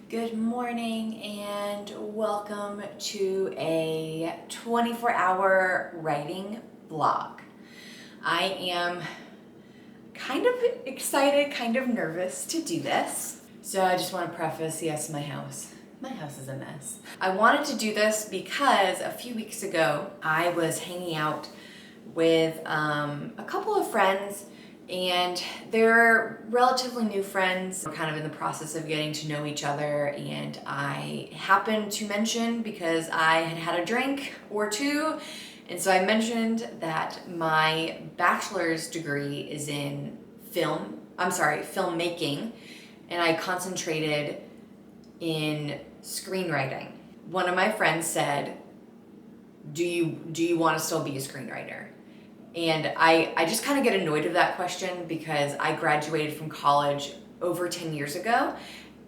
Good morning and welcome to a 24-hour writing blog. I am kind of excited, kind of nervous to do this. So I just want to preface, yes, my house is a mess. I wanted to do this because a few weeks ago I was hanging out with a couple of friends, and they're relatively new friends. We're kind of in the process of getting to know each other, and I happened to mention, because I had a drink or two, and so I mentioned that my bachelor's degree is in filmmaking, and I concentrated in screenwriting. One of my friends said, do you want to still be a screenwriter? And I just kind of get annoyed with that question because I graduated from college over 10 years ago.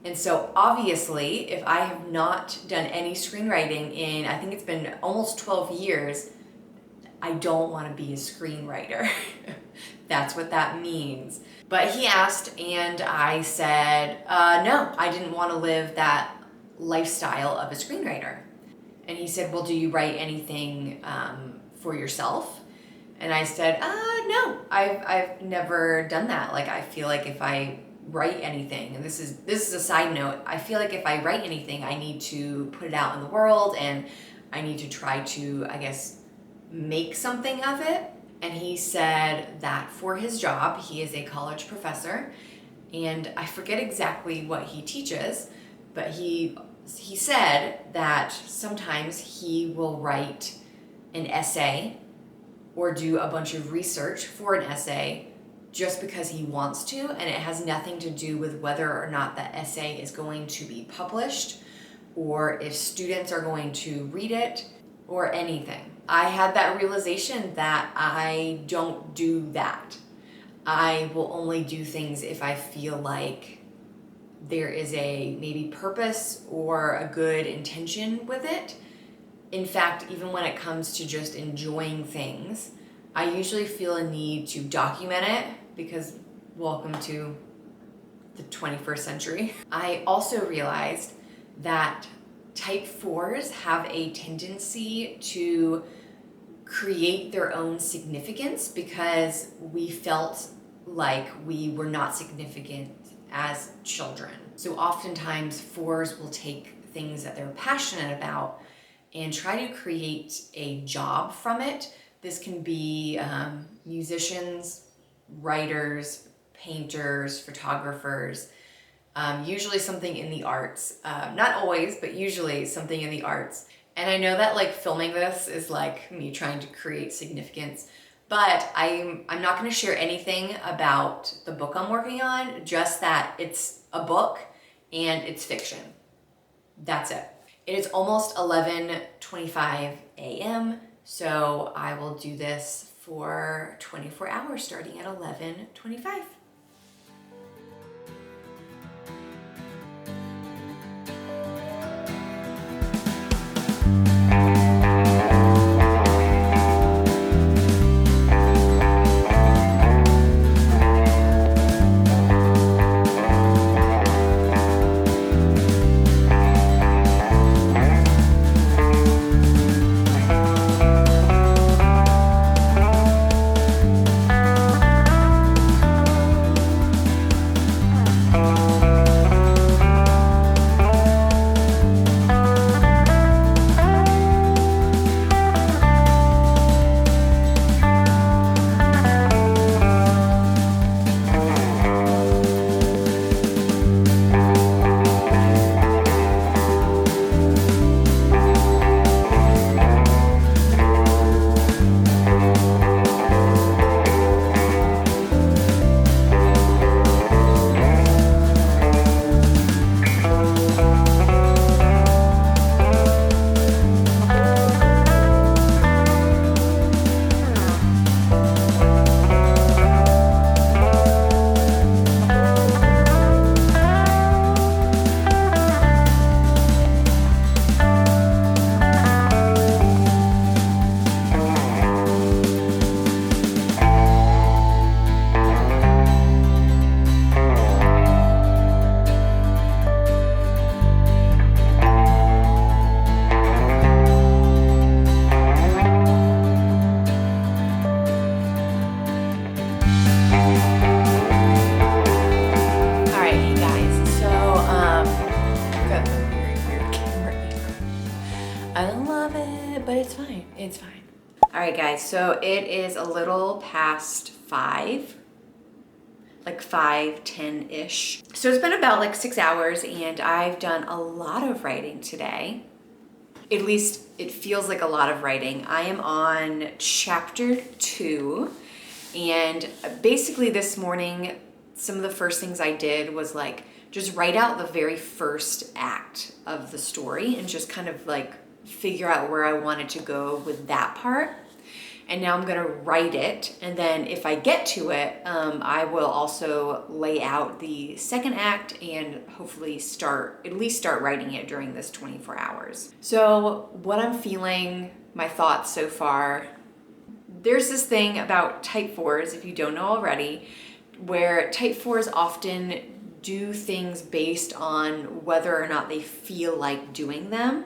And so obviously, if I have not done any screenwriting in, I think it's been almost 12 years, I don't want to be a screenwriter. That's what that means. But he asked, and I said, no, I didn't want to live that lifestyle of a screenwriter. And he said, well, do you write anything for yourself? And I said, no, I've never done that. Like, I feel like if I write anything, and this is a side note, I feel like if I write anything, I need to put it out in the world, and I need to try to, I guess, make something of it. And he said that for his job, he is a college professor, and I forget exactly what he teaches, but he said that sometimes he will write an essay or do a bunch of research for an essay just because he wants to, and it has nothing to do with whether or not that essay is going to be published or if students are going to read it or anything. I had that realization that I don't do that. I will only do things if I feel like there is a maybe purpose or a good intention with it. In fact, even when it comes to just enjoying things, I usually feel a need to document it because welcome to the 21st century. I also realized that type 4s have a tendency to create their own significance because we felt like we were not significant as children. So oftentimes 4s will take things that they're passionate about and try to create a job from it. This can be musicians, writers, painters, photographers, usually something in the arts. Not always, but usually something in the arts. And I know that like filming this is like me trying to create significance, but I'm not going to share anything about the book I'm working on, just that it's a book and it's fiction. That's it. It is almost 11:25 a.m., so I will do this for 24 hours starting at 11:25. I love it, but it's fine. It's fine. All right, guys, so it is a little past 5, like 5:10-ish. So it's been about like 6 hours and I've done a lot of writing today. At least it feels like a lot of writing. I am on chapter 2, and basically this morning, some of the first things I did was like just write out the very first act of the story and just kind of like figure out where I wanted to go with that part. And now I'm gonna write it, and then if I get to it, I will also lay out the second act and hopefully at least start writing it during this 24 hours. So what I'm feeling, my thoughts so far, there's this thing about type 4s, if you don't know already, where type 4s often do things based on whether or not they feel like doing them.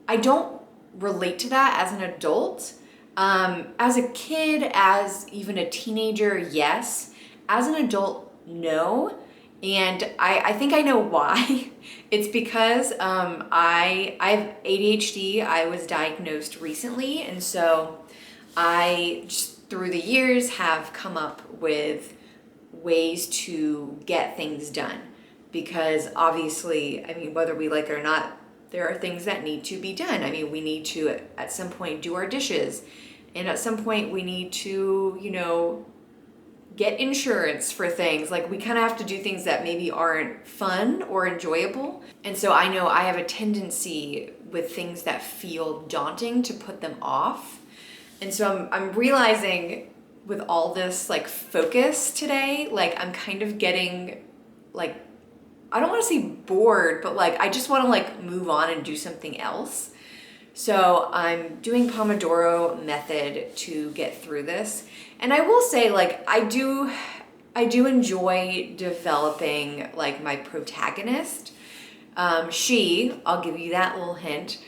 I don't relate to that as an adult. As a kid, as even a teenager, yes. As an adult, no. And I think I know why. It's because I have ADHD. I was diagnosed recently, and so I just through the years have come up with ways to get things done. Because obviously, I mean, whether we like it or not, there are things that need to be done. I mean, we need to at some point do our dishes, and at some point we need to, you know, get insurance for things. Like, we kind of have to do things that maybe aren't fun or enjoyable. And so I know I have a tendency with things that feel daunting to put them off. And so I'm realizing with all this like focus today, like I'm kind of getting like, I don't want to say bored, but like I just want to like move on and do something else. So I'm doing Pomodoro method to get through this. And I will say, like, I do enjoy developing like my protagonist. I'll give you that little hint.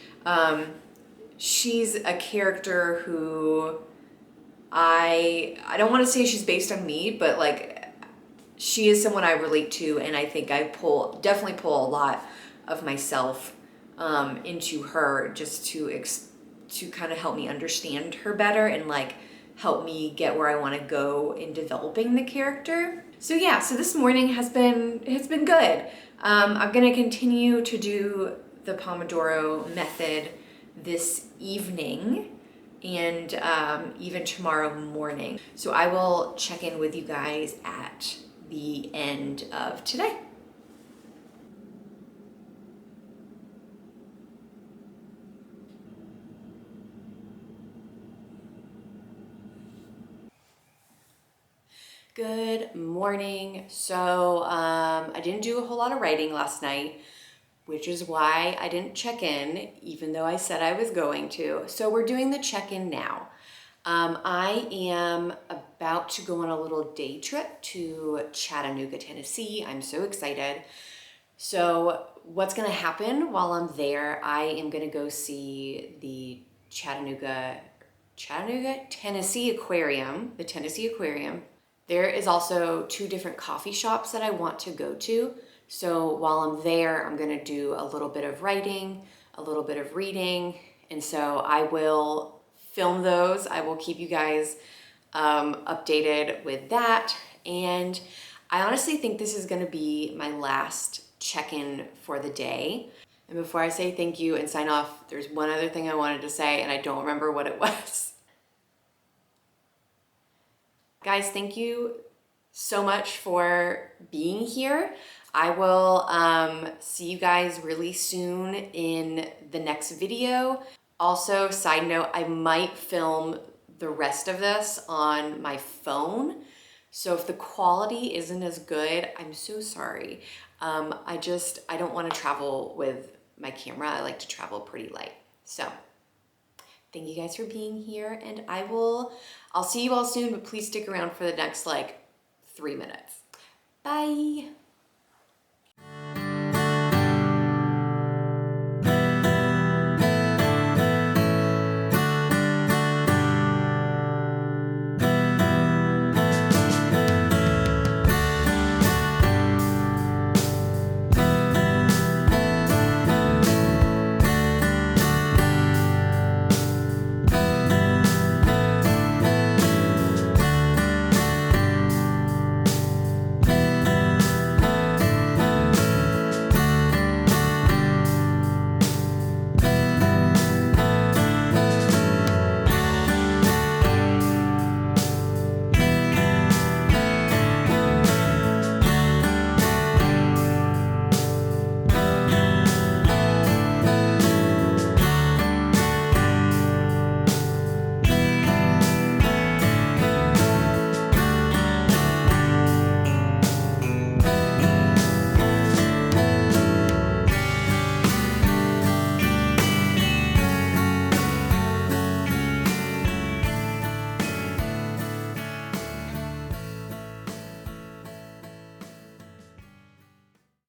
She's a character who I don't want to say she's based on me, but like she is someone I relate to, and I think I definitely pull a lot of myself into her, just to kind of help me understand her better and like help me get where I want to go in developing the character. So yeah, so this morning has been good. I'm gonna continue to do the Pomodoro method this evening and even tomorrow morning. So I will check in with you guys at the end of today. Good morning. So I didn't do a whole lot of writing last night, which is why I didn't check in, even though I said I was going to. So we're doing the check-in now. I am about to go on a little day trip to Chattanooga, Tennessee. I'm so excited. So what's gonna happen while I'm there, I am gonna go see the Chattanooga, Tennessee Aquarium, the Tennessee Aquarium. There is also 2 different coffee shops that I want to go to. So while I'm there, I'm gonna do a little bit of writing, a little bit of reading, and so I will film those. I will keep you guys updated with that. And I honestly think this is gonna be my last check-in for the day. And before I say thank you and sign off, there's one other thing I wanted to say and I don't remember what it was. Guys, thank you so much for being here. I will see you guys really soon in the next video. Also, side note, I might film the rest of this on my phone. So if the quality isn't as good, I'm so sorry. I don't want to travel with my camera. I like to travel pretty light. So thank you guys for being here, and I'll see you all soon, but please stick around for the next like 3 minutes. Bye.